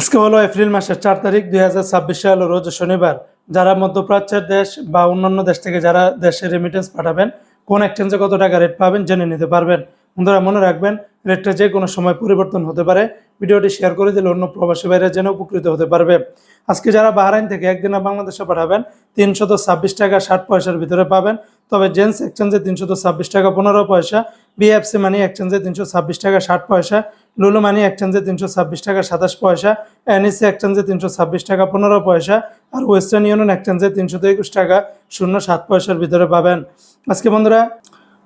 আজকে হলো এপ্রিল মাসের 4 তারিখ 2026 সাল রোজ শনিবার। যারা মধ্যপ্রাচ্যের দেশ বা অন্যান্য দেশ থেকে যারা দেশে রেমিটেন্স পাঠাবেন, কোন এক্সচেঞ্জে কত টাকা রেট পাবেন জেনে নিতে পারবেন। বন্ধুরা মনে রাখবেন, রেটটা যে কোনো সময় পরিবর্তন হতে পারে। ভিডিওটি শেয়ার করে দিলে অন্য প্রবাসী ভাইরা যেন উপকৃত হতে পারবে। আজকে যারা বাহরাইন থেকে একদিনে বাংলাদেশে পাঠাবেন 326 টাকা 60 পয়সার ভিতরে পাবেন। তবে জেন্স এক্সচেঞ্জে 326 টাকা 15 পয়সা, বিএফসি মানি এক্সচেঞ্জে 326 টাকা 60 পয়সা, লুলু মানি এক্সচেঞ্জে 326 টাকা 27 পয়সা, এনইসি এক্সচেঞ্জে 326 টাকা 15 পয়সা আর ওয়েস্টার্ন ইউনিয়ন এক্সচেঞ্জে 321 টাকা 07 পয়সার ভিতরে পাবেন। আজকে বন্ধুরা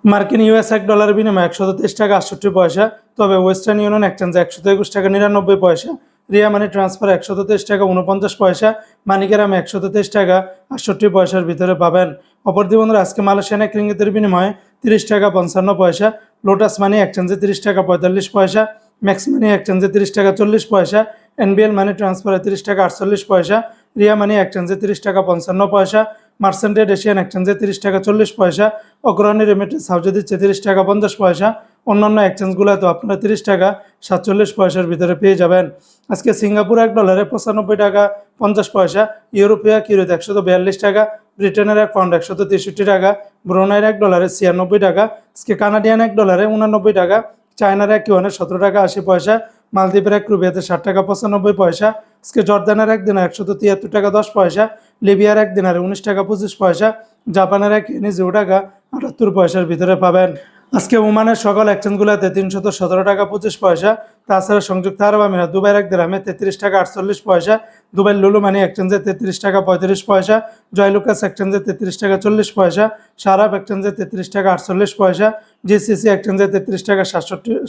মার্কিন ইউএস $1 বিনিময়ে 123 টাকা 68 পয়সা, তবে ওয়েস্টার্ন ইউনিয়ন এক্সচেঞ্জে 121 টাকা 99 পয়সা, রিয়া মানি ট্রান্সফার 123 টাকা 49 পয়সা, মানিকেরামে 123 টাকা 68 পয়সার ভিতরে পাবেন। অপরদিকে বন্ধুরা আজকে মালয়েশিয়ান এক রিঙ্গিতের বিনিময়ে 30 টাকা 55 পয়সা, লোটাস মানি এক্সচেঞ্জে 30 টাকা 45 পয়সা, ম্যাক্স মানি এক্সচেঞ্জে 30 টাকা 40 পয়সা, এনবিএল মানি ট্রান্সফারে 30 টাকা 48 পয়সা, রিয়া মানি এক্সচেঞ্জে 30 টাকা 55 পয়সা, মার্সেন্টেড এশিয়ান এক্সচেঞ্জে 30 টাকা 40 পয়সা, অগ্রণী রেমিটেন্স হাউজে দিচ্ছে 30 টাকা 50 পয়সা। অন্যান্য এক্সচেঞ্জগুলো তো আপনারা 30 টাকা 47 পয়সার ভিতরে পেয়ে যাবেন। আজকে সিঙ্গাপুর $1 95 টাকা 50 পয়সা, ইউরোপীয় কিউরোতে 142 টাকা, ব্রিটেনের এক পাউন্ড 163 টাকা, ব্রুনাইয়ের $1 96 টাকা, আজকে কানাডিয়ান $1 89 টাকা, চায়নার এক ইউয়ানে 17 টাকা 80 পয়সা, মালদ্বীপের এক রুপিয়াতে 60 টাকা 95 পয়সা, আজকে জর্দানের এক দিনার 173 টাকা 10 পয়সা, লিবিয়ার এক দিনারে 19 টাকা 25 পয়সা, জাপানের এক ইয়েনি 0 টাকা 78 পয়সার ভিতরে পাবেন। আজকে ওমানের সকল এক্সচেঞ্জগুলোতে 317 টাকা 25 পয়সা। তাছাড়া সংযুক্ত আরব আমিরাত দুবাইয়ের এক দিরহামে 33 টাকা 48 পয়সা, দুবাই লুলু মানি এক্সচেঞ্জে 33 টাকা 35 পয়সা, জয়লুকাস এক্সচেঞ্জে 33 টাকা 40 পয়সা, সারাপ এক্সচেঞ্জে 33 টাকা 48 পয়সা, জিসিসি এক্সচেঞ্জে 33 টাকা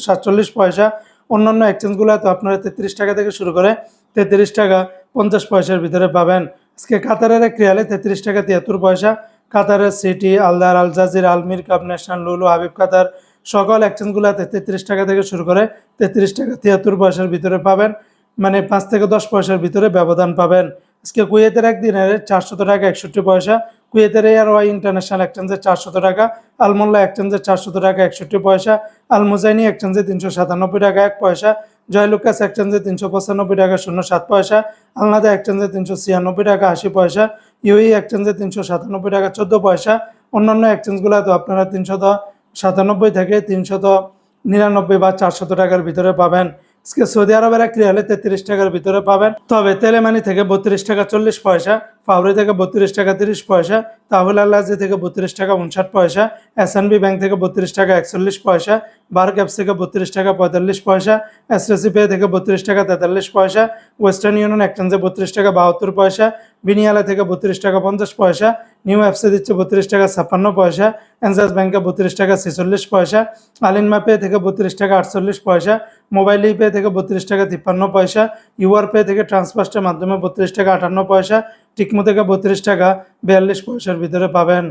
47 পয়সা। অন্যান্য এক্সচেঞ্জগুলো তো আপনারা 33 টাকা থেকে শুরু করে 33 টাকা 50 পয়সার ভিতরে পাবেন। আজকে কাতারের এক রিয়ালে 33 টাকা 73 পয়সা, কাতারের সিটি, আলদার, আল জাজির, আলমির কাপ, ন্যাশনাল, লুলু, হাবিব কাতার সকল এক্সচেঞ্জগুলোতে 33 টাকা থেকে শুরু করে 33 টাকা 73 পয়সার ভিতরে পাবেন। মানে 5 থেকে 10 পয়সার ভিতরে ব্যবধান পাবেন। আজকে কুয়েতের একদিনের 400 টাকা 61 পয়সা, কুয়েতের এয়ারওয়াই ইন্টারন্যাশনাল এক্সচেঞ্জে 400 টাকা, আলমোল্লা এক্সচেঞ্জে 400 টাকা 61 পয়সা, আল মুজাইনি এক্সচেঞ্জে 397 টাকা 1 পয়সা, জয়লুকাস এক্সচেঞ্জে 395 টাকা 07 পয়সা, আলনাদা এক্সচেঞ্জে 396 টাকা 80 পয়সা, ইউই এক্সচেঞ্জে 397 টাকা 14 পয়সা। অন্যান্য এক্সচেঞ্জগুলো তো আপনারা 397 থেকে 399 বা 400 টাকার ভিতরে পাবেন। আজকে সৌদি আরবের এক রিয়ালে 33 টাকার ভিতরে পাবেন। তবে তেলেমানি থেকে 32 টাকা 40 পয়সা, ফাউরি থেকে 32 টাকা 30 পয়সা, তাহুল আল্লাজি থেকে 32 টাকা 59 পয়সা, এসএনবি ব্যাংক থেকে 32 টাকা 41 পয়সা, বার ক্যাপস থেকে 32 টাকা 45 পয়সা, এসএসসি পে থেকে 32 টাকা 43 পয়সা, ওয়েস্টার্ন ইউনিয়ন এক্সচেঞ্জে 32 টাকা 72 পয়সা, বিনিয়ালা থেকে 32 টাকা 50 পয়সা, নিউ এফসি দিচ্ছে 32 টাকা 56 পয়সা, এনজাস ব্যাংকে 32 টাকা 46 পয়সা, আলিনমা পে থেকে 32 টাকা 48 পয়সা, মোবাইল পে থেকে 32 টাকা 53 পয়সা, ইউআর পে থেকে ট্রান্সফার্সের মাধ্যমে 32 টাকা 58 পয়সা, টিকমো থেকে 32 টাকা 42 পয়সার ভিতরে পাবেন।